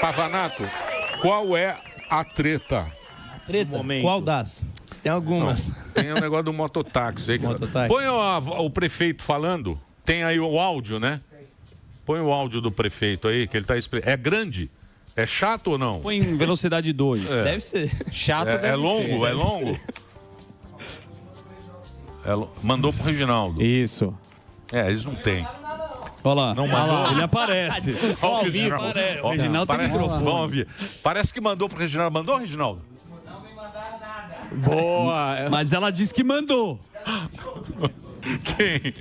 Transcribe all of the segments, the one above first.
Pavanato, qual é a treta? Treta? Qual das? Tem algumas. Não, tem o negócio do mototáxi aí. Mototáxi. Põe o prefeito falando. Tem aí o áudio, né? Põe o áudio do prefeito aí, que ele tá explicando. É grande? É chato ou não? Põe em velocidade 2. É. Deve ser. Chato deve ser. É longo, é longo? Mandou pro Reginaldo. Isso. Eles não têm. Olha lá. Não mandou. Ele aparece. Olha o Reginaldo. O Reginaldo tem microfone. Vamos ouvir. Parece que mandou pro Reginaldo. Mandou, Reginaldo? Boa. Mas ela disse que mandou. Quem?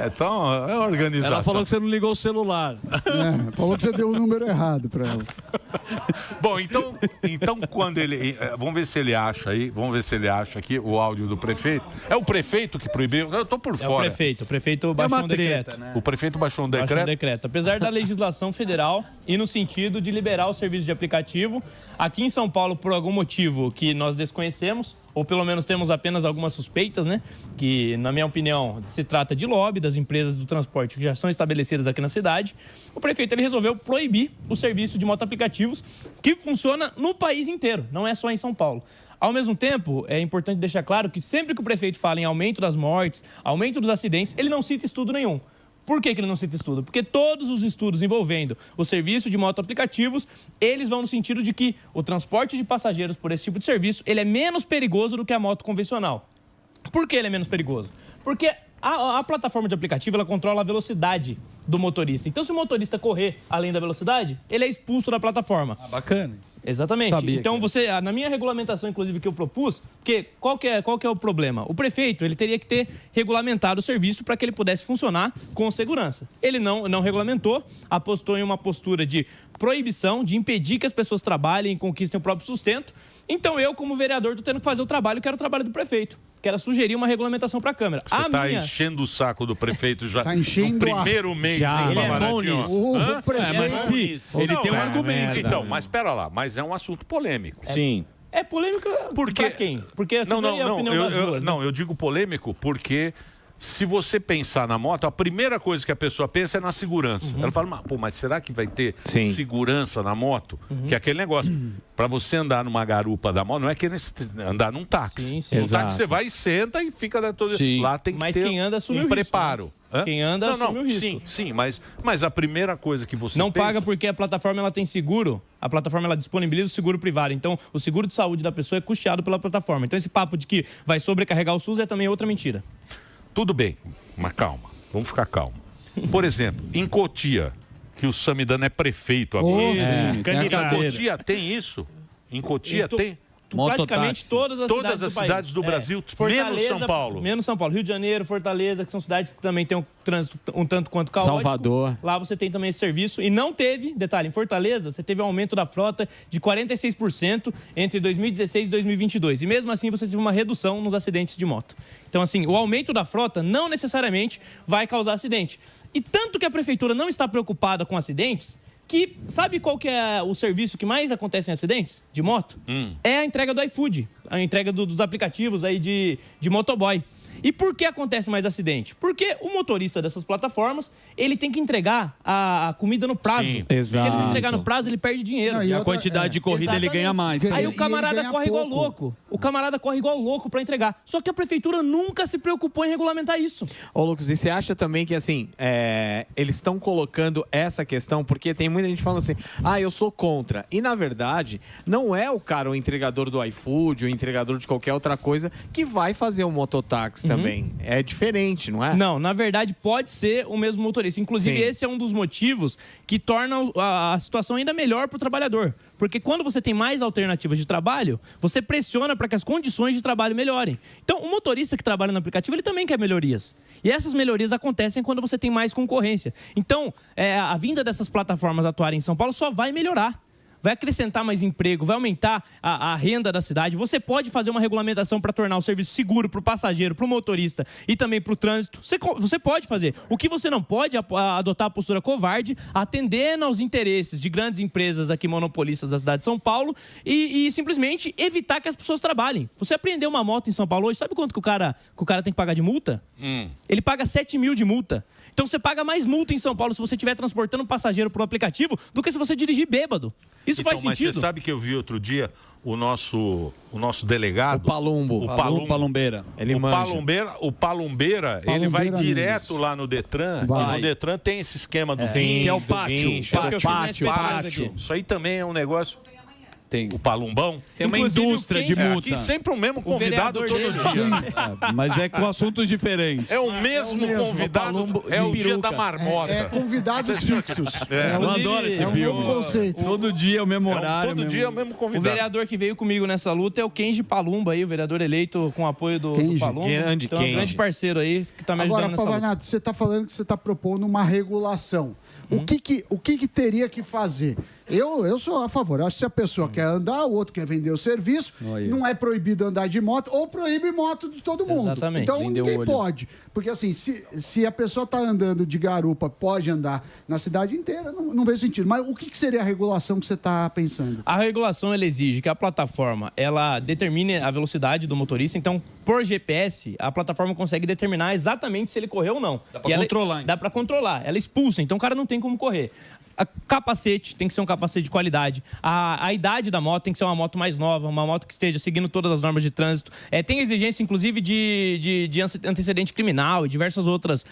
Então, é organização. Ela falou que você não ligou o celular. Falou que você deu o número errado pra ela. Bom, então quando ele... Vamos ver se ele acha aí. Vamos ver se ele acha aqui o áudio do prefeito. É o prefeito que proibiu? Eu tô por fora. O prefeito baixou um decreto. O prefeito baixou um decreto? Baixou um decreto. Apesar da legislação federal e no sentido de liberar o serviço de aplicativo, aqui em São Paulo, por algum motivo que nós desconhecemos, ou pelo menos temos apenas algumas suspeitas, né? Que, na minha opinião, se trata de lobby das empresas do transporte que já são estabelecidas aqui na cidade. O prefeito ele resolveu proibir o serviço de motoaplicativos que funciona no país inteiro, não é só em São Paulo. Ao mesmo tempo, é importante deixar claro que sempre que o prefeito fala em aumento das mortes, aumento dos acidentes, ele não cita estudo nenhum. Por que ele não cita estudo? Porque todos os estudos envolvendo o serviço de motoaplicativos, eles vão no sentido de que o transporte de passageiros por esse tipo de serviço, ele é menos perigoso do que a moto convencional. Por que ele é menos perigoso? Porque a plataforma de aplicativo, ela controla a velocidade do motorista. Então, se o motorista correr além da velocidade, ele é expulso da plataforma. Bacana. Exatamente. Sabia então, na minha regulamentação, inclusive, que eu propus, porque qual que é o problema? O prefeito, ele teria que ter regulamentado o serviço para que ele pudesse funcionar com segurança. Ele não regulamentou, apostou em uma postura de proibição, de impedir que as pessoas trabalhem e conquistem o próprio sustento. Então, eu, como vereador, estou tendo que fazer o trabalho que era o trabalho do prefeito, que era sugerir uma regulamentação para a Câmara. Você está enchendo o saco do prefeito já no primeiro mês. Já, ele é bom nisso. Mas sim, ele tem um argumento. Então, mas espera lá, mas é um assunto polêmico. Sim. É polêmico para quem? Porque essa é a opinião das duas. Não, eu digo polêmico porque se você pensar na moto, a primeira coisa que a pessoa pensa é na segurança. Ela fala, mas será que vai ter segurança na moto? Que é aquele negócio, para você andar numa garupa da moto, não é que andar num táxi. Sim. No táxi você vai e senta e fica lá, tem que ter quem anda assume um preparo. Risco, né? Quem anda assume o risco. Sim, mas a primeira coisa que você não paga porque a plataforma ela tem seguro, a plataforma ela disponibiliza o seguro privado, então o seguro de saúde da pessoa é custeado pela plataforma. Então esse papo de que vai sobrecarregar o SUS é também outra mentira. Tudo bem, mas calma, vamos ficar calmo. Por exemplo, em Cotia, que o Samidana é prefeito agora. Em Cotia tem isso? Em Cotia tem? Praticamente todas as cidades do Brasil, menos São Paulo. Menos São Paulo. Rio de Janeiro, Fortaleza, que são cidades que também têm um trânsito um tanto quanto caótico. Salvador. Lá você tem também esse serviço. E não teve, detalhe, em Fortaleza, você teve um aumento da frota de 46% entre 2016 e 2022. E mesmo assim você teve uma redução nos acidentes de moto. Então, assim, o aumento da frota não necessariamente vai causar acidente. E tanto que a prefeitura não está preocupada com acidentes, que sabe qual que é o serviço que mais acontece em acidentes de moto? É a entrega do iFood, a entrega dos aplicativos aí de motoboy. E por que acontece mais acidente? Porque o motorista dessas plataformas, ele tem que entregar a comida no prazo. Sim, Se ele não entregar no prazo, ele perde dinheiro. E a quantidade de corrida ele ganha mais. Aí o camarada corre igual louco. O camarada corre igual louco para entregar. Só que a prefeitura nunca se preocupou em regulamentar isso. Ô, Lucas, e você acha também que, assim, eles estão colocando essa questão, porque tem muita gente falando assim, eu sou contra. E, na verdade, não é o cara, o entregador do iFood, o entregador de qualquer outra coisa, que vai fazer o mototáxi também. É diferente, não é? Não, na verdade pode ser o mesmo motorista. Inclusive, esse é um dos motivos que torna a situação ainda melhor para o trabalhador. Porque quando você tem mais alternativas de trabalho, você pressiona para que as condições de trabalho melhorem. Então, o motorista que trabalha no aplicativo, ele também quer melhorias. E essas melhorias acontecem quando você tem mais concorrência. Então, a vinda dessas plataformas atuarem em São Paulo só vai melhorar. vai acrescentar mais emprego, vai aumentar a renda da cidade. Você pode fazer uma regulamentação para tornar o serviço seguro para o passageiro, para o motorista e também para o trânsito. Você pode fazer. O que você não pode é adotar a postura covarde, atendendo aos interesses de grandes empresas aqui monopolistas da cidade de São Paulo e simplesmente evitar que as pessoas trabalhem. Você apreendeu uma moto em São Paulo hoje, sabe quanto que o cara tem que pagar de multa? Ele paga 7 mil de multa. Então você paga mais multa em São Paulo se você estiver transportando um passageiro por um aplicativo do que se você dirigir bêbado. Isso faz sentido? Mas você sabe que eu vi outro dia o nosso delegado... O Palumbeira. O Palumbeira, ele vai direto lá no Detran. E no Detran tem esse esquema do... Sim, que é o pátio. Isso aí também é um negócio... Tem. O Palumbão. Tem uma indústria de multa. Aqui sempre o mesmo convidado todo dia. Mas é com assuntos diferentes. É o mesmo convidado. É o dia da marmota. É convidados fixos. Eu adoro esse filme. Conceito. Todo dia é o mesmo horário. Todo dia é o mesmo convidado. O vereador que veio comigo nessa luta é o Kenji Palumba aí, o vereador eleito com apoio do Palumba. Então é um grande parceiro aí que está me ajudando nessa luta. Agora, Pavanato, você está falando que você está propondo uma regulação. O que teria que fazer? Eu sou a favor. Eu acho que se a pessoa quer andar, o outro quer vender o serviço, não é proibido andar de moto, ou proíbe moto de todo mundo. Exatamente. Então ninguém pode. Porque assim, se a pessoa está andando de garupa, pode andar na cidade inteira, não vê sentido. Mas o que seria a regulação que você está pensando? A regulação ela exige que a plataforma ela determine a velocidade do motorista. Então, por GPS, a plataforma consegue determinar exatamente se ele correu ou não. Dá para controlar. Dá para controlar. Ela expulsa, então o cara não tem como correr. Capacete tem que ser um capacete de qualidade. A idade da moto tem que ser uma moto mais nova, uma moto que esteja seguindo todas as normas de trânsito. Tem exigência, inclusive, de antecedente criminal e diversas outras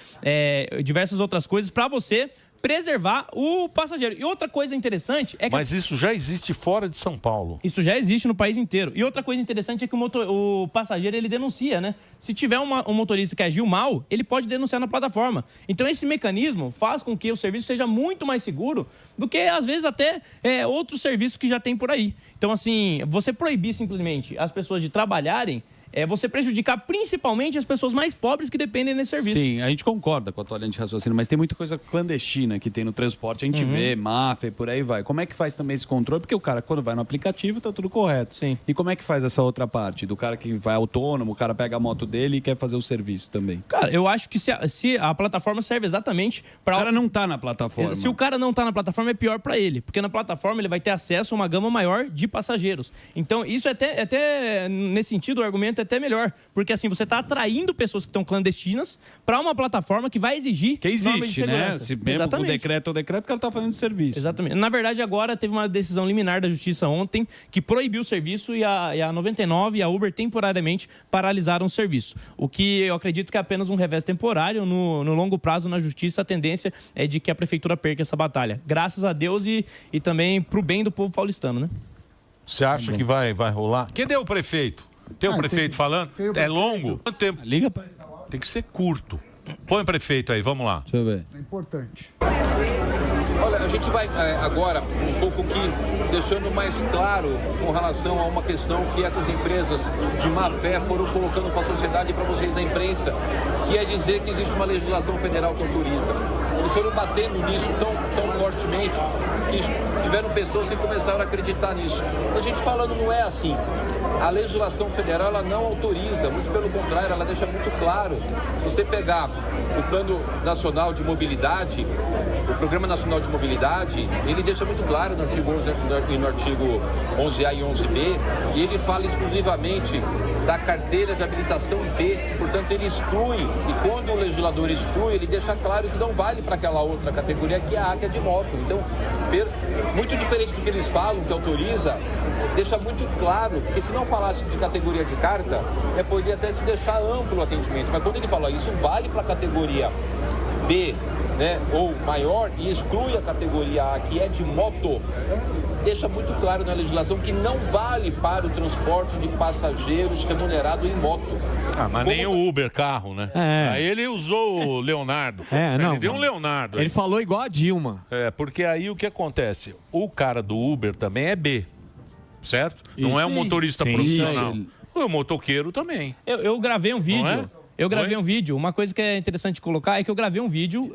coisas para você preservar o passageiro. E outra coisa interessante é que... Mas isso já existe fora de São Paulo. Isso já existe no país inteiro. E outra coisa interessante é que o passageiro, ele denuncia, né? Se tiver um motorista que agiu mal, ele pode denunciar na plataforma. Então, esse mecanismo faz com que o serviço seja muito mais seguro do que, às vezes, até outros serviços que já tem por aí. Então, assim, você proibir simplesmente as pessoas de trabalharem você prejudicar principalmente as pessoas mais pobres que dependem desse serviço. Sim, a gente concorda com a tua linha de raciocínio, mas tem muita coisa clandestina que tem no transporte. A gente vê, máfia e por aí vai. Como é que faz também esse controle? Porque o cara, quando vai no aplicativo, tá tudo correto. Sim. E como é que faz essa outra parte? Do cara que vai autônomo, o cara pega a moto dele e quer fazer o serviço também. Cara, eu acho que se a plataforma serve exatamente para... O cara não tá na plataforma. Se o cara não tá na plataforma, é pior para ele. Porque na plataforma ele vai ter acesso a uma gama maior de passageiros. Então, isso até nesse sentido, o argumento é até melhor. Porque assim, você está atraindo pessoas que estão clandestinas para uma plataforma que vai exigir que existe, né? Se mesmo Exatamente. o decreto, porque ela está fazendo serviço. Exatamente. Na verdade, agora teve uma decisão liminar da Justiça ontem que proibiu o serviço e a 99 e a Uber temporariamente paralisaram o serviço. O que eu acredito que é apenas um revés temporário. No longo prazo, na Justiça, a tendência é de que a Prefeitura perca essa batalha. Graças a Deus e também para o bem do povo paulistano, né? Você acha que vai rolar? Cadê o prefeito? Tem o prefeito falando? É longo? Quanto tempo? Liga, pai. Tem que ser curto. Põe o prefeito aí, vamos lá. Deixa eu ver. É importante. Olha, a gente vai agora um pouco que deixando mais claro com relação a uma questão que essas empresas de má fé foram colocando para a sociedade e para vocês da imprensa, que é dizer que existe uma legislação federal que autoriza. Eles foram batendo nisso tão fortemente que tiveram pessoas que começaram a acreditar nisso. A gente falando não é assim. A legislação federal ela não autoriza, muito pelo contrário, ela deixa muito claro. Se você pegar o Plano Nacional de Mobilidade, o Programa Nacional de Mobilidade, ele deixa muito claro no artigo 11A e 11B, e ele fala exclusivamente da carteira de habilitação B, portanto ele exclui, e quando o legislador exclui, ele deixa claro que não vale para aquela outra categoria que é a área de moto. Então, muito diferente do que eles falam, que autoriza, deixa muito claro, porque se não falasse de categoria de carta, poderia até se deixar amplo o atendimento, mas quando ele fala isso vale para a categoria B, né, ou maior, e exclui a categoria A, que é de moto, deixa muito claro na legislação que não vale para o transporte de passageiros remunerado em moto. Mas nem o Uber carro, né? Aí ele usou o Leonardo. Ele deu um Leonardo. Ele falou igual a Dilma. Porque aí o que acontece? O cara do Uber também é B, certo? Não é um motorista profissional. O motoqueiro também. Eu gravei um vídeo. Eu gravei um vídeo, uma coisa que é interessante colocar é que eu gravei um vídeo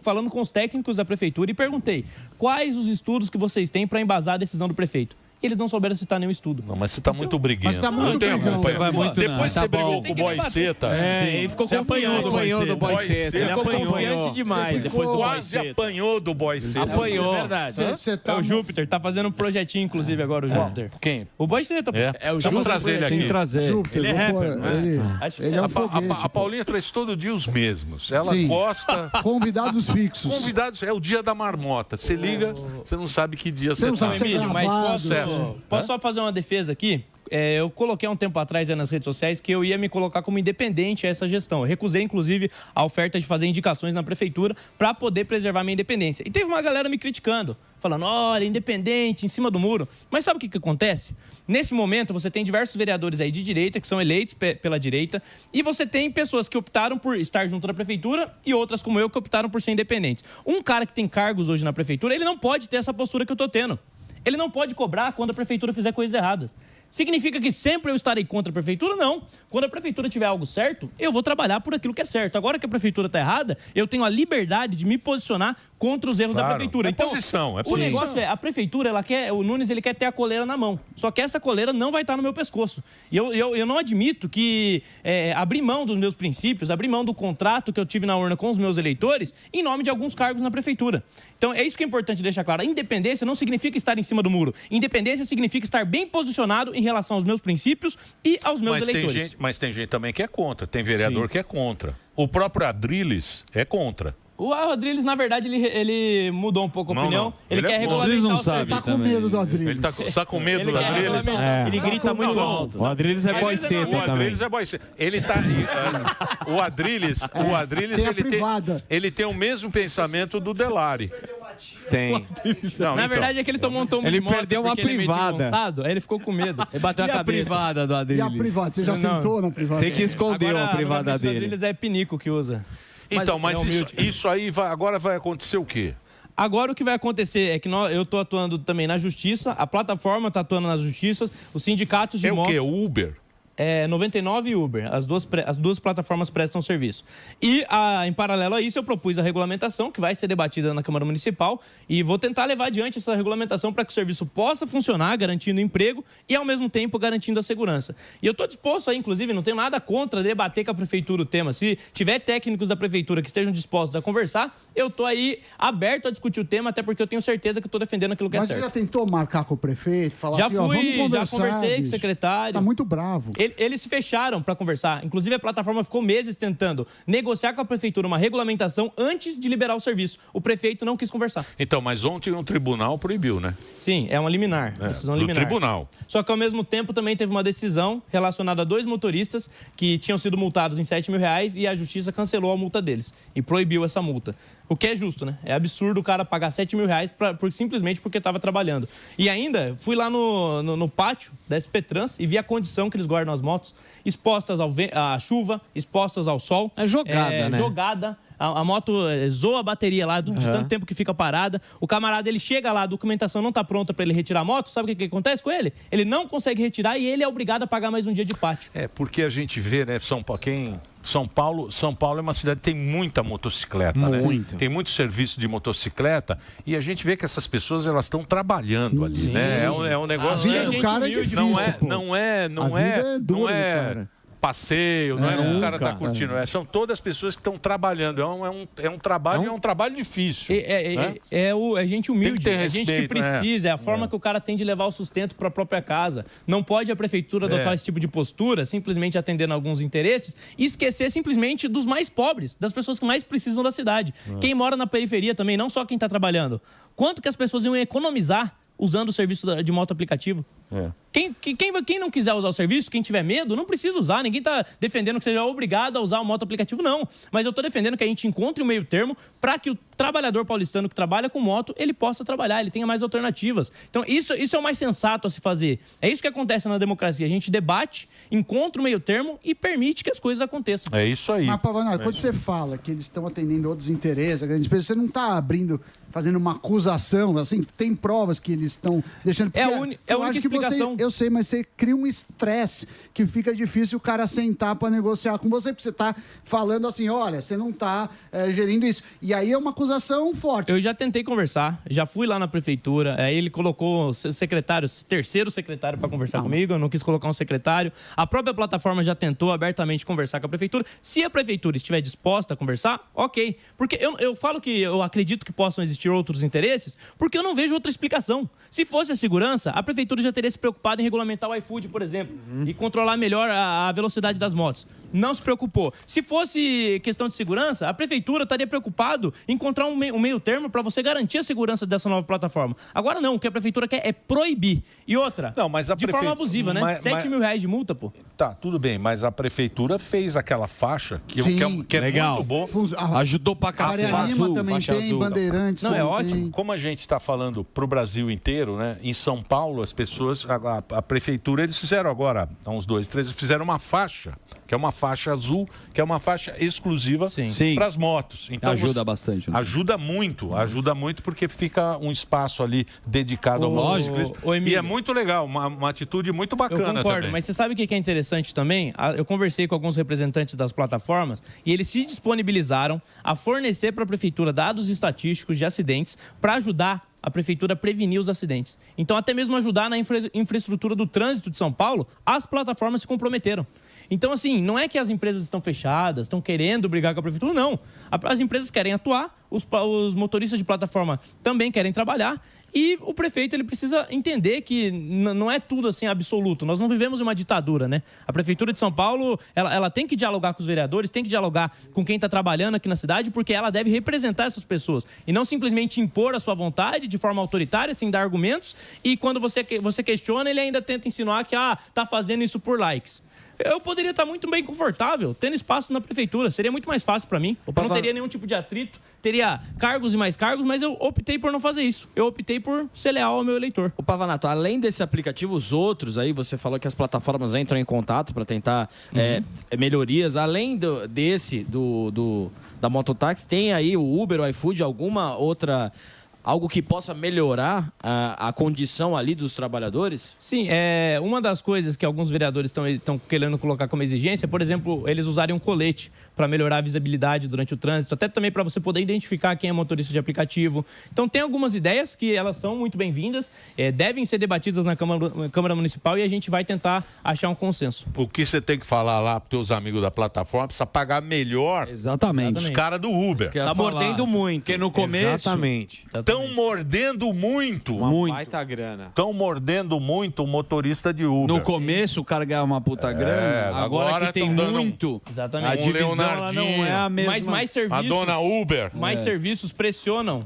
falando com os técnicos da prefeitura e perguntei quais os estudos que vocês têm para embasar a decisão do prefeito. Eles não souberam citar nenhum estudo. Não, mas você tá muito briguinho. Mas tá muito briguinho. Você vai muito depois você brigou com o Boiceta. Ele ficou apanhou do Boiceta. Ele ficou confiante demais. Depois do quase apanhou do Boiceta. Apanhou. É verdade. É o Júpiter. Tá fazendo um projetinho, inclusive, agora, o Júpiter. Quem? O Boiceta. É o Júpiter. Vamos trazer ele aqui. Ele é rapper, ele é um foguete. A Paulinha traz todo dia os mesmos. Ela gosta... Convidados fixos. Convidados, é o dia da marmota. Você liga, você não sabe que dia você não tá. sabe se é gravado. Posso só fazer uma defesa aqui? Eu coloquei há um tempo atrás nas redes sociais que eu ia me colocar como independente a essa gestão. Eu recusei, inclusive, a oferta de fazer indicações na prefeitura para poder preservar minha independência. E teve uma galera me criticando, falando, olha, independente, em cima do muro. Mas sabe o que acontece? Nesse momento, você tem diversos vereadores aí de direita, que são eleitos pela direita, e você tem pessoas que optaram por estar junto da prefeitura e outras, como eu, que optaram por ser independentes. Um cara que tem cargos hoje na prefeitura, ele não pode ter essa postura que eu tô tendo. Ele não pode cobrar quando a prefeitura fizer coisas erradas. Significa que sempre eu estarei contra a prefeitura? Não. Quando a prefeitura tiver algo certo, eu vou trabalhar por aquilo que é certo. Agora que a prefeitura está errada, eu tenho a liberdade de me posicionar contra os erros da prefeitura. Então, o negócio é, a prefeitura, o Nunes, ele quer ter a coleira na mão. Só que essa coleira não vai estar no meu pescoço. E eu não admito que abrir mão dos meus princípios, abrir mão do contrato que eu tive na urna com os meus eleitores, em nome de alguns cargos na prefeitura. Então, é isso que é importante deixar claro. A independência não significa estar em cima do muro. Independência significa estar bem posicionado em relação aos meus princípios e aos meus eleitores. Mas tem gente também que é contra. Tem vereador que é contra. O próprio Adriles é contra. O Adriles, na verdade, ele mudou um pouco a opinião. Ele quer regulamentar o serviço. Ele tá com medo do Adriles. Ele tá com medo do Adriles? Ele grita muito alto. O Adriles é Boiceta também. O Adriles é Boiceta. Ele tá... O Adriles, ele tem o mesmo pensamento do Delari. Tem. Na verdade, é que ele tomou um tombo ele de moto perdeu uma privada. Aí ele ficou com medo. Ele bateu a cabeça. E a privada do Adriles? E a privada? Você já sentou na privada? Você que escondeu a privada dele. O Adriles é pinico que usa. Então, mas isso aí agora vai acontecer o quê? Agora o que vai acontecer é que eu estou atuando também na justiça, a plataforma está atuando nas justiças, os sindicatos de motos... É o quê? O Uber? 99 e Uber, as duas plataformas prestam serviço. E, em paralelo a isso, eu propus a regulamentação, que vai ser debatida na Câmara Municipal, e vou tentar levar adiante essa regulamentação para que o serviço possa funcionar, garantindo emprego e, ao mesmo tempo, garantindo a segurança. E eu estou disposto aí, inclusive, não tenho nada contra debater com a Prefeitura o tema. Se tiver técnicos da Prefeitura que estejam dispostos a conversar, eu estou aí aberto a discutir o tema, até porque eu tenho certeza que estou defendendo aquilo que é certo. Mas você já tentou marcar com o prefeito? Falar já assim, vamos conversar, já conversei com o secretário. Tá muito bravo. Eles se fecharam para conversar. Inclusive, a plataforma ficou meses tentando negociar com a prefeitura uma regulamentação antes de liberar o serviço. O prefeito não quis conversar. Então, mas ontem um tribunal proibiu, né? Sim, é uma liminar. Decisão liminar. Do tribunal. Só que, ao mesmo tempo, também teve uma decisão relacionada a 2 motoristas que tinham sido multados em R$7 mil e a justiça cancelou a multa deles e proibiu essa multa. O que é justo, né? É absurdo o cara pagar R$7 mil simplesmente porque estava trabalhando. E ainda, fui lá no pátio da SP Trans e vi a condição que eles guardam as motos, expostas à chuva, expostas ao sol. É jogada, né? Jogada. A moto zoa a bateria lá de tanto tempo que fica parada. O camarada, ele chega lá, a documentação não está pronta para ele retirar a moto. Sabe o que acontece com ele? Ele não consegue retirar e ele é obrigado a pagar mais um dia de pátio. Porque a gente vê, né, São Paulo é uma cidade que tem muita motocicleta, né? Tem muito serviço de motocicleta e a gente vê que essas pessoas elas estão trabalhando ali, né? É um negócio. A vida do cara é difícil. Não é passeio, não é o cara tá curtindo. São todas as pessoas que estão trabalhando. É um trabalho difícil. É gente humilde, é gente que precisa, é a forma que o cara tem de levar o sustento para a própria casa. Não pode a prefeitura adotar esse tipo de postura, simplesmente atendendo a alguns interesses, e esquecer simplesmente dos mais pobres, das pessoas que mais precisam da cidade. Quem mora na periferia também, não só quem está trabalhando. Quanto que as pessoas iam economizar usando o serviço de moto aplicativo? Quem não quiser usar o serviço, quem tiver medo, não precisa usar. Ninguém está defendendo que seja obrigado a usar o moto aplicativo, não. Mas eu estou defendendo que a gente encontre um meio termo para que o trabalhador paulistano que trabalha com moto, ele possa trabalhar, ele tenha mais alternativas. Então, isso é o mais sensato a se fazer. É isso que acontece na democracia. A gente debate, encontra o meio termo e permite que as coisas aconteçam. É isso aí. Mas, Pavanato, quando você fala que eles estão atendendo outros interesses, você não está fazendo uma acusação, assim, tem provas que eles estão deixando... É a única explicação. Eu sei, mas você cria um estresse que fica difícil o cara sentar para negociar com você, porque você está falando assim, olha, você não está gerindo isso. E aí é uma acusação forte. Eu já tentei conversar, já fui lá na prefeitura, aí ele colocou terceiro secretário para conversar comigo, eu não quis colocar um secretário. A própria plataforma já tentou abertamente conversar com a prefeitura. Se a prefeitura estiver disposta a conversar, ok. Porque eu falo que eu acredito que possam existir outros interesses, porque eu não vejo outra explicação. Se fosse a segurança, a prefeitura já teria se preocupado em regulamentar o iFood, por exemplo, e controlar melhor a velocidade das motos. Não se preocupou. Se fosse questão de segurança, a prefeitura estaria preocupado em encontrar um meio termo para você garantir a segurança dessa nova plataforma. Agora não, o que a prefeitura quer é proibir. E outra, de forma abusiva, né? 7 mil reais de multa, pô. Tá, tudo bem, mas a prefeitura fez aquela faixa que é legal. muito bom. Ajudou pra caramba. Maria Lima também tem, Bandeirantes. Não, é ótimo. Como a gente está falando para o Brasil inteiro, né? Em São Paulo, as pessoas, a prefeitura, eles fizeram agora, há uns 2, 3, fizeram uma faixa, que é uma faixa azul, que é uma faixa exclusiva para as motos. Então, ajuda bastante. Né? Ajuda muito porque fica um espaço ali dedicado ao motociclista. E é muito legal, uma atitude muito bacana. Eu concordo, também. mas você sabe o que é interessante também? Eu conversei com alguns representantes das plataformas e eles se disponibilizaram a fornecer para a prefeitura dados estatísticos de acidentes para ajudar a prefeitura a prevenir os acidentes. Então, até mesmo ajudar na infraestrutura do trânsito de São Paulo, as plataformas se comprometeram. Então, assim, não é que as empresas estão fechadas, estão querendo brigar com a prefeitura, não. As empresas querem atuar, os motoristas de plataforma também querem trabalhar e o prefeito ele precisa entender que não é tudo assim absoluto. Nós não vivemos em uma ditadura, né? A prefeitura de São Paulo, ela tem que dialogar com os vereadores, tem que dialogar com quem está trabalhando aqui na cidade, porque ela deve representar essas pessoas e não simplesmente impor a sua vontade de forma autoritária, sem dar argumentos, e quando você questiona, ele ainda tenta insinuar que tá fazendo isso por likes. Eu poderia estar muito bem confortável, tendo espaço na prefeitura. Seria muito mais fácil para mim. Eu não teria nenhum tipo de atrito, teria cargos e mais cargos, mas eu optei por não fazer isso. Eu optei por ser leal ao meu eleitor. O Pavanato, além desse aplicativo, os outros aí, você falou que as plataformas entram em contato para tentar melhorias. Além da mototáxi, tem aí o Uber, o iFood, alguma outra... Algo que possa melhorar a condição ali dos trabalhadores? Sim, uma das coisas que alguns vereadores estão querendo colocar como exigência, por exemplo, eles usarem um colete para melhorar a visibilidade durante o trânsito, até também para você poder identificar quem é motorista de aplicativo. Então, tem algumas ideias que elas são muito bem-vindas, devem ser debatidas na Câmara Municipal e a gente vai tentar achar um consenso. O que você tem que falar lá para os teus amigos da plataforma, precisa pagar melhor os caras do Uber. Tá mordendo muito. Porque no começo... Exatamente. Estão mordendo muito. Uma baita grana. Estão mordendo muito o motorista de Uber. No começo o cara ganhava uma puta grana, agora que tem muito, Exatamente. a divisão ela não é a mesma. Mas mais serviços, a dona Uber. Mais serviços pressionam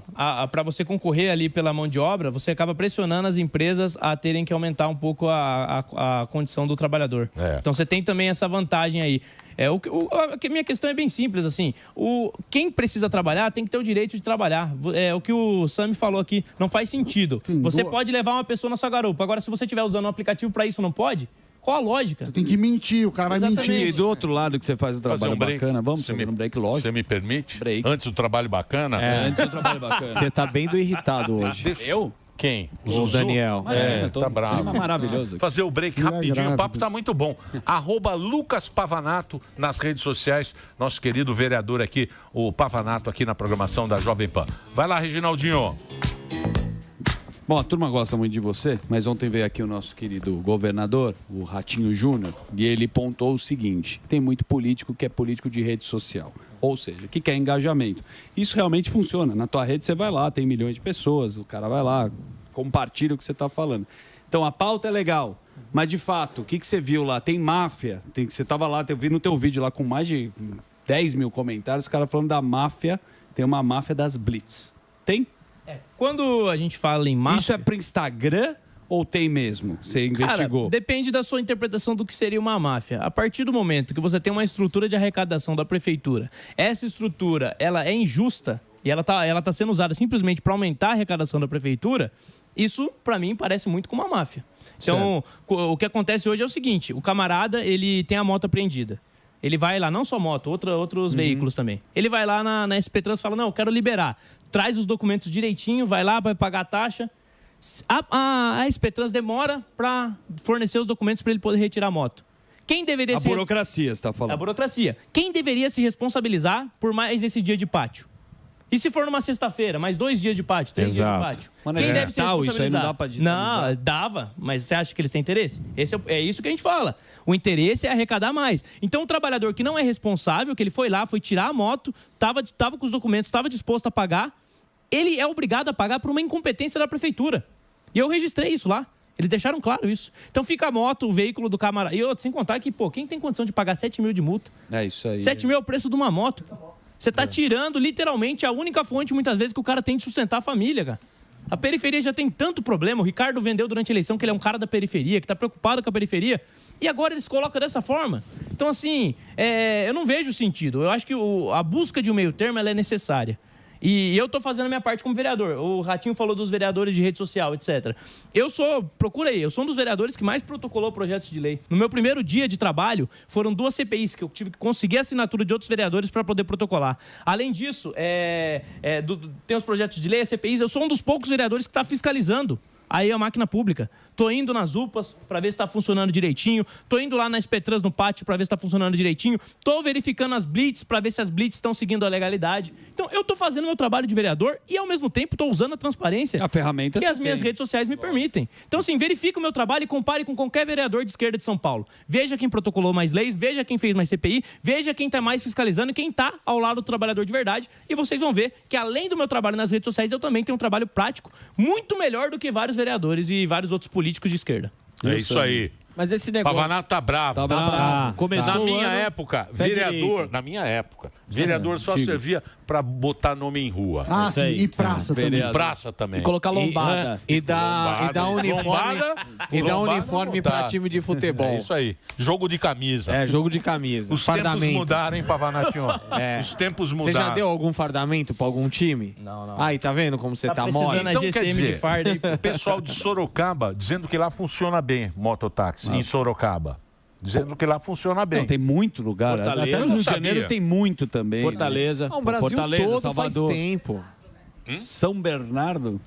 para você concorrer ali pela mão de obra, você acaba pressionando as empresas a terem que aumentar um pouco a condição do trabalhador. Então você tem também essa vantagem aí. A minha questão é bem simples, assim. Quem precisa trabalhar tem que ter o direito de trabalhar. É o que o Sami falou aqui. Não faz sentido. Você pode levar uma pessoa na sua garupa. Agora, se você estiver usando um aplicativo para isso, não pode? Qual a lógica? Você tem que mentir, o cara vai mentir. E do outro lado que você faz o trabalho bacana, vamos fazer um break, lógico. Você me permite? Break. Antes do trabalho bacana? Antes do trabalho bacana. Você tá bem do irritado hoje. Eu? Quem? O Daniel. Tá bravo. Tá maravilhoso. Fazer o break rapidinho, o papo tá muito bom. @Lucas Pavanato nas redes sociais. Nosso querido vereador aqui, o Pavanato, aqui na programação da Jovem Pan. Vai lá, Reginaldinho. Bom, a turma gosta muito de você, mas ontem veio aqui o nosso querido governador, o Ratinho Júnior, e ele pontou o seguinte: tem muito político que é político de rede social. Ou seja, que quer engajamento. Isso realmente funciona. Na tua rede você vai lá, tem milhões de pessoas, o cara vai lá, compartilha o que você está falando. Então a pauta é legal, mas de fato, o que você viu lá? Tem máfia. Você estava lá, eu vi no teu vídeo lá com mais de 10 mil comentários, os caras falando da máfia, tem uma máfia das Blitz. Tem? Quando a gente fala em máfia... Isso é para Instagram ou tem mesmo? Você investigou? Cara, depende da sua interpretação do que seria uma máfia. A partir do momento que você tem uma estrutura de arrecadação da prefeitura, essa estrutura ela é injusta e ela tá sendo usada simplesmente para aumentar a arrecadação da prefeitura, isso, para mim, parece muito com uma máfia. Então, o que acontece hoje é o seguinte: o camarada ele tem a moto apreendida. Ele vai lá, não só moto, outros veículos também. Ele vai lá na SP Trans e fala: não, eu quero liberar. Traz os documentos direitinho, vai lá, vai pagar a taxa. A SP Trans demora para fornecer os documentos para ele poder retirar a moto. Quem deveria A burocracia, você está falando. A burocracia. Quem deveria se responsabilizar por mais esse dia de pátio? E se for numa sexta-feira, mais 2 dias de pátio, 3 dias de pátio? Mas Quem deve se responsabilizar? isso aí não dá para Não, dava, mas você acha que eles têm interesse? É isso que a gente fala. O interesse é arrecadar mais. Então, o trabalhador que não é responsável, que ele foi lá, foi tirar a moto, estava com os documentos, estava disposto a pagar, ele é obrigado a pagar por uma incompetência da prefeitura. E eu registrei isso lá. Eles deixaram claro isso. Então fica a moto, o veículo do camarada. E sem contar que, quem tem condição de pagar 7 mil de multa? É isso aí. 7 mil é o preço de uma moto. Você está tirando, literalmente, a única fonte, muitas vezes, que o cara tem de sustentar a família, cara. A periferia já tem tanto problema. O Ricardo vendeu durante a eleição que ele é um cara da periferia, que está preocupado com a periferia. E agora eles colocam dessa forma. Então, assim, eu não vejo sentido. Eu acho que a busca de um meio termo ela é necessária. E eu estou fazendo a minha parte como vereador. O Ratinho falou dos vereadores de rede social, etc. Eu sou um dos vereadores que mais protocolou projetos de lei. No meu primeiro dia de trabalho, foram 2 CPIs que eu tive que conseguir a assinatura de outros vereadores para poder protocolar. Além disso, tem os projetos de lei, as CPIs, eu sou um dos poucos vereadores que está fiscalizando aí a máquina pública. Tô indo nas UPAs para ver se está funcionando direitinho. Tô indo lá na SP Trans no pátio para ver se está funcionando direitinho. Tô verificando as blitz para ver se as blitz estão seguindo a legalidade. Então, eu tô fazendo meu trabalho de vereador e, ao mesmo tempo, tô usando a transparência a ferramenta que as minhas redes sociais me permitem. Então, assim, verifique o meu trabalho e compare com qualquer vereador de esquerda de São Paulo. Veja quem protocolou mais leis, veja quem fez mais CPI, veja quem está mais fiscalizando e quem está ao lado do trabalhador de verdade. E vocês vão ver que, além do meu trabalho nas redes sociais, eu também tenho um trabalho prático muito melhor do que vários vereadores e vários outros políticos de esquerda. É isso aí. Mas esse negócio... Pavanato tá bravo. Tá bravo. Começou na minha ano, época, vereador só servia para botar nome em rua. Ah, sim, e praça também. Praça também. E colocar lombada. E dá uniforme para time de futebol. É isso aí. Jogo de camisa. É, jogo de camisa. Os tempos mudaram, hein, Pavanatinho? Os tempos mudaram. Você já deu algum fardamento para algum time? Não. Aí, tá vendo como você tá mole? Então, quer dizer, o pessoal de Sorocaba dizendo que lá funciona bem mototáxi, em Sorocaba. Dizendo que lá funciona bem. Não, tem muito lugar. Fortaleza, até no Rio de Janeiro tem muito também. Fortaleza. O Brasil Fortaleza, todo Salvador. faz tempo. São Bernardo.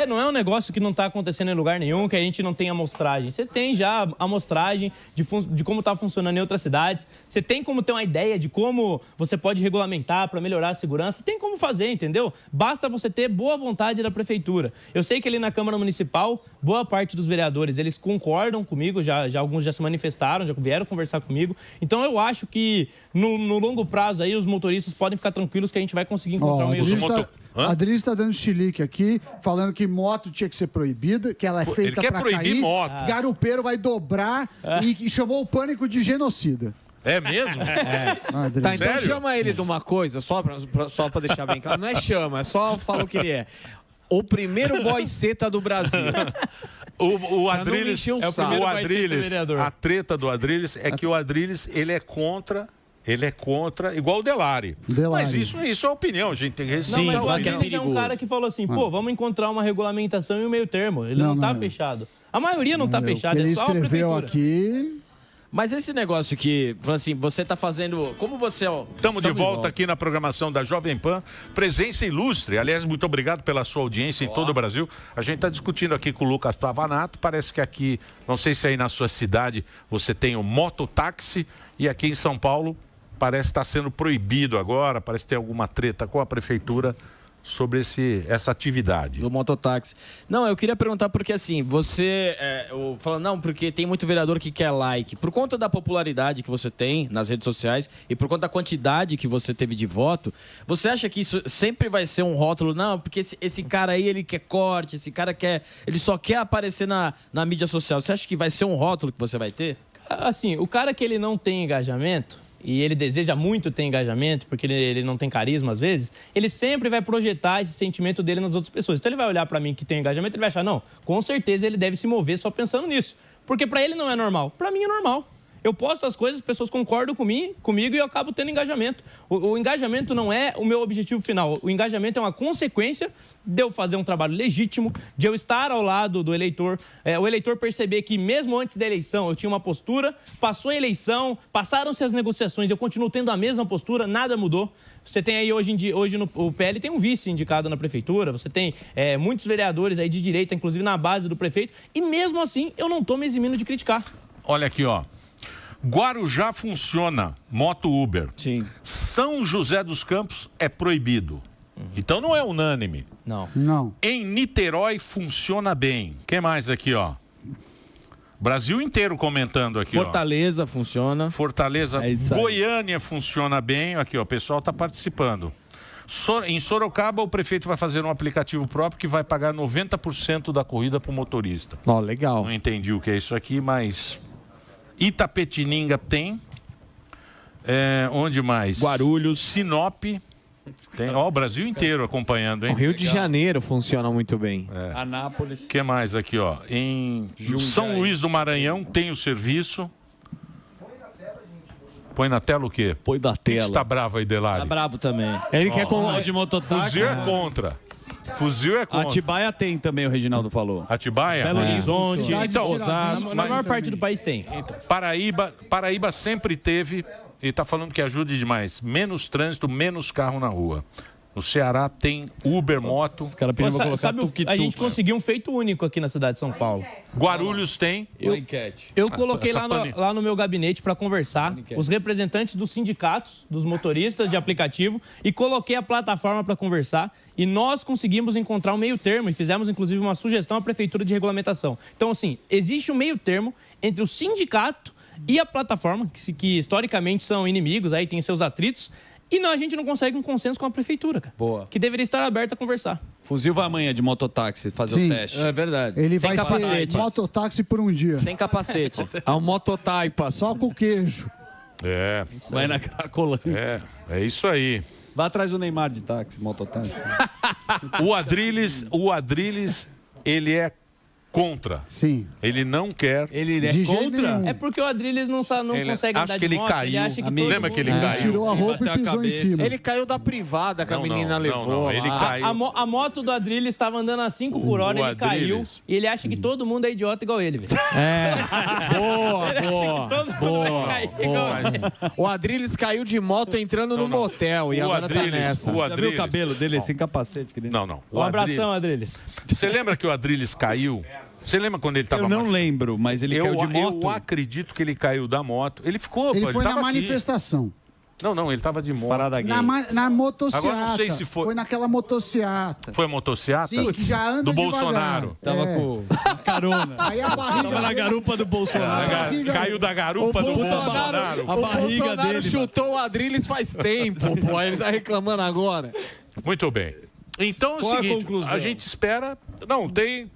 Não é um negócio que não está acontecendo em lugar nenhum, que a gente não tem amostragem. Você tem já amostragem de como está funcionando em outras cidades. Você tem como ter uma ideia de como você pode regulamentar para melhorar a segurança. Tem como fazer, entendeu? Basta você ter boa vontade da prefeitura. Eu sei que ali na Câmara Municipal, boa parte dos vereadores, eles concordam comigo, alguns já se manifestaram, já vieram conversar comigo. Então eu acho que no longo prazo aí os motoristas podem ficar tranquilos que a gente vai conseguir encontrar um meio termo. A Adriles está dando chilique aqui, falando que moto tinha que ser proibida, que ela é feita para cair. Ele quer proibir moto. Garupeiro vai dobrar e chamou o pânico de genocida. É mesmo? Tá, então chama ele de uma coisa, só pra deixar bem claro. Não é chama, é só fala o que ele é. O primeiro boy seta do Brasil. O Adriles, a treta do Adriles é que o Adriles, ele é contra, igual o Delari. Mas isso é opinião, a gente tem que respeitar. Não, mas o Adriles é um cara que falou assim, vamos encontrar uma regulamentação e um meio termo. Ele não tá fechado. A maioria não tá fechada, é só a prefeitura. Ele escreveu aqui... Mas esse negócio que, assim, você tá fazendo... Como você... Estamos de volta aqui na programação da Jovem Pan. Presença ilustre. Aliás, muito obrigado pela sua audiência em todo o Brasil. A gente está discutindo aqui com o Lucas Pavanato. Parece que aqui, não sei se aí na sua cidade você tem o mototáxi. E aqui em São Paulo parece estar sendo proibido agora. Parece ter alguma treta com a prefeitura sobre essa atividade. Do mototáxi. Não, eu queria perguntar porque assim, você falando, não, porque tem muito vereador que quer like. Por conta da popularidade que você tem nas redes sociais e por conta da quantidade que você teve de voto, você acha que isso sempre vai ser um rótulo? Não, porque esse cara aí, ele quer corte, esse cara ele só quer aparecer na mídia social. Você acha que vai ser um rótulo que você vai ter? Assim, o cara que ele não tem engajamento, e ele deseja muito ter engajamento, porque ele não tem carisma às vezes, ele sempre vai projetar esse sentimento dele nas outras pessoas. Então ele vai olhar para mim que tem engajamento, ele vai achar, não, com certeza ele deve se mover só pensando nisso. Porque para ele não é normal. Para mim é normal. Eu posto as coisas, as pessoas concordam comigo e eu acabo tendo engajamento. O engajamento não é o meu objetivo final. O engajamento é uma consequência de eu fazer um trabalho legítimo, de eu estar ao lado do eleitor, o eleitor perceber que mesmo antes da eleição eu tinha uma postura, passou a eleição, passaram-se as negociações, eu continuo tendo a mesma postura, nada mudou. Você tem aí hoje o PL tem um vice indicado na prefeitura, você tem muitos vereadores aí de direita, inclusive na base do prefeito, e mesmo assim eu não estou me eximindo de criticar. Olha aqui, ó. Guarujá funciona, moto Uber. Sim. São José dos Campos é proibido. Então não é unânime. Não. Em Niterói funciona bem. Quem mais aqui, ó? Brasil inteiro comentando aqui, Fortaleza funciona. Fortaleza, Goiânia funciona bem. Aqui, ó, o pessoal está participando. Em Sorocaba, o prefeito vai fazer um aplicativo próprio que vai pagar 90% da corrida para o motorista. Ó, legal. Não entendi o que é isso aqui, mas... Itapetininga tem. Onde mais? Guarulhos. Sinop. Tem. Ó, o Brasil inteiro acompanhando, hein? O Rio de Janeiro funciona muito bem. Anápolis. O que mais aqui, ó? Em São Luís do Maranhão tem o serviço. Põe na tela o quê? Põe na tela. Você tá bravo aí, Delari? Tá bravo também. Ele quer de mototáxi. Fuzil é contra. Fuzil é contra. Atibaia tem também, o Reginaldo falou. Atibaia? Belo Horizonte, Então, Osasco, na maior parte do país tem. Paraíba sempre teve, ele está falando que ajude demais, menos trânsito, menos carro na rua. No Ceará tem Uber, moto. Os caras pediram pra colocar tuk-tuk. A gente conseguiu um feito único aqui na cidade de São Paulo. Guarulhos tem. Eu coloquei lá no meu gabinete para conversar os representantes dos sindicatos, dos motoristas de aplicativo, e coloquei a plataforma para conversar. E nós conseguimos encontrar um meio termo e fizemos, inclusive, uma sugestão à Prefeitura de regulamentação. Então, assim, existe um meio termo entre o sindicato e a plataforma, que historicamente são inimigos, aí tem seus atritos. E a gente não consegue um consenso com a prefeitura, cara. Boa. Que deveria estar aberta a conversar. Fuzil vai amanhã de mototáxi fazer o teste. É verdade. Ele Sem vai capacete. ser mototáxi por um dia. Sem capacete. É um mototaipas. Só com queijo. Vai na Cracolândia. É isso aí. Vai atrás do Neymar de táxi, mototáxi. O Adrilles, ele é contra. Sim. Ele não quer. Ele é De jeito contra? nenhum. É porque o Adrilles não consegue acho andar que de ele moto. caiu. Ele acha que Lembra que ele caiu? Tirou a roupa e pisou em cima. Ele caiu da privada que a menina não, levou. ele lá. caiu. A moto do Adrilles estava andando a 5 por hora, ele caiu. Adrilles. E ele acha que todo mundo é idiota igual ele, velho. Boa. O Adrilles caiu de moto entrando no motel e agora tá nessa. Já viu o cabelo dele sem capacete? Que ele... Não. Um abração, Adrilles. Você lembra que o Adrilles caiu? Você lembra quando ele estava Eu não lembro, mas ele caiu de moto. Eu acredito que ele caiu da moto. Ele ficou. Ele foi na tava aqui. manifestação. Não, ele estava de moto. Parada gay. Na motociata. Agora não sei se foi. Foi naquela motociata. Foi a motociata? Sim, que já anda do devagar. Bolsonaro. Tava com carona. Aí a barriga Tava na dele- garupa do Bolsonaro. Caiu da garupa do Bolsonaro. A barriga Bolsonaro dele. chutou o Adrilles faz tempo, pô. Ele tá reclamando agora. Muito bem. Então é o Qual a seguinte, conclusão? a gente espera... Não, tem...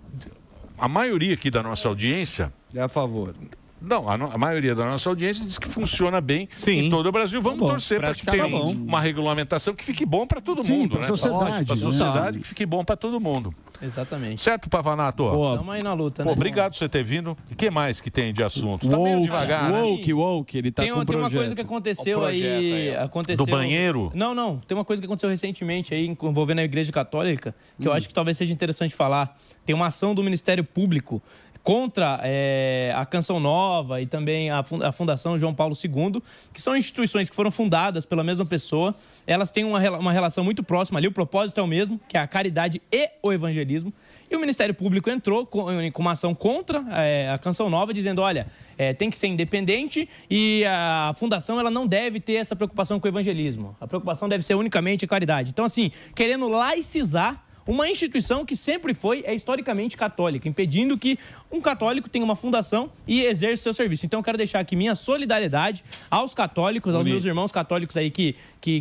A maioria aqui da nossa audiência... É a favor. Não, a maioria da nossa audiência diz que funciona bem Sim. em todo o Brasil. Vamos torcer para que tenha uma regulamentação que fique bom para todo Sim, mundo, pra né? sociedade. Para a sociedade que fique bom para todo mundo. Exatamente. Certo, Pavanato? Estamos aí na luta, Pô, né? obrigado por você ter vindo. O que mais que tem de assunto? Tá meio devagar, né? Woke, ele tá com um Tem uma projeto. coisa que aconteceu Do banheiro? Não. Tem uma coisa que aconteceu recentemente aí envolvendo a Igreja Católica, que eu acho que talvez seja interessante falar. Tem uma ação do Ministério Público contra a Canção Nova e também a Fundação João Paulo II, que são instituições que foram fundadas pela mesma pessoa. Elas têm uma relação muito próxima ali, o propósito é o mesmo, que é a caridade e o evangelismo. E o Ministério Público entrou com uma ação contra a Canção Nova, dizendo, olha, tem que ser independente e a fundação ela não deve ter essa preocupação com o evangelismo. A preocupação deve ser unicamente a caridade. Então, assim, querendo laicizar uma instituição que sempre foi historicamente católica, impedindo que um católico tenha uma fundação e exerça o seu serviço. Então, eu quero deixar aqui minha solidariedade aos católicos, aos meus irmãos católicos aí que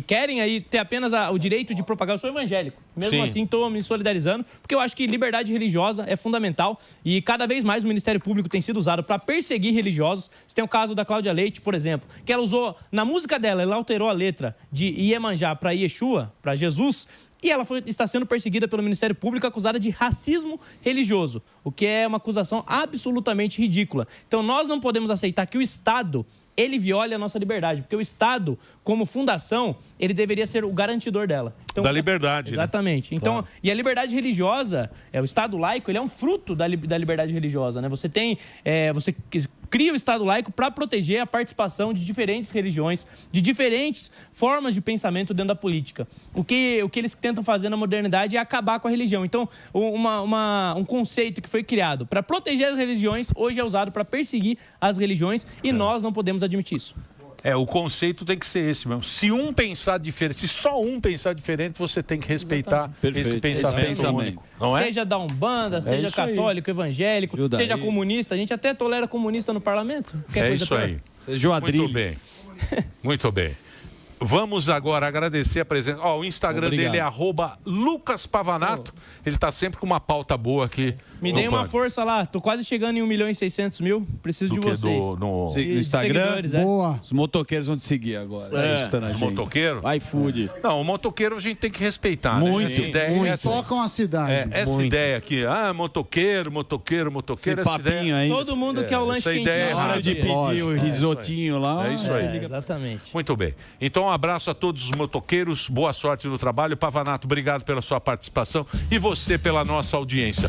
querem aí ter apenas o direito de propagar. Eu sou evangélico. Mesmo assim, estou me solidarizando, porque eu acho que liberdade religiosa é fundamental e cada vez mais o Ministério Público tem sido usado para perseguir religiosos. Você tem o caso da Cláudia Leite, por exemplo, que ela usou, na música dela, ela alterou a letra de Iemanjá para Yeshua, para Jesus, E ela está sendo perseguida pelo Ministério Público, acusada de racismo religioso, o que é uma acusação absolutamente ridícula. Então, nós não podemos aceitar que o Estado ele viole a nossa liberdade, porque o Estado, como fundação, ele deveria ser o garantidor dela. Então, da liberdade. Exatamente. Então, claro. E a liberdade religiosa, o Estado laico, ele é um fruto da liberdade religiosa, né? Você cria o Estado laico para proteger a participação de diferentes religiões, de diferentes formas de pensamento dentro da política. O que eles tentam fazer na modernidade é acabar com a religião. Então, um conceito que foi criado para proteger as religiões, hoje é usado para perseguir as religiões e nós não podemos admitir isso. O conceito tem que ser esse mesmo. Se um pensar diferente, se só um pensar diferente, você tem que respeitar esse pensamento único. Não é? Seja da Umbanda, seja católico, evangélico, seja comunista. A gente até tolera comunista no parlamento. É isso aí. Muito bem. Muito bem. Vamos agora agradecer a presença. O Instagram dele é @LucasPavanato. Ele está sempre com uma pauta boa aqui. Me dê uma força lá. Tô quase chegando em 1.600.000. Preciso de vocês. No Instagram? Boa. Os motoqueiros vão te seguir agora. Os motoqueiros? iFood. Não, o motoqueiro a gente tem que respeitar. Muito. Essa ideia Tocam a cidade. Essa ideia aqui. motoqueiro. Esse essa papinho ideia. aí. Todo mundo quer o lanche quentinho. ideia é Na hora de pedir o risotinho lá. É isso aí. Exatamente. Muito bem. Então, um abraço a todos os motoqueiros. Boa sorte no trabalho. Pavanato, obrigado pela sua participação. E você pela nossa audiência.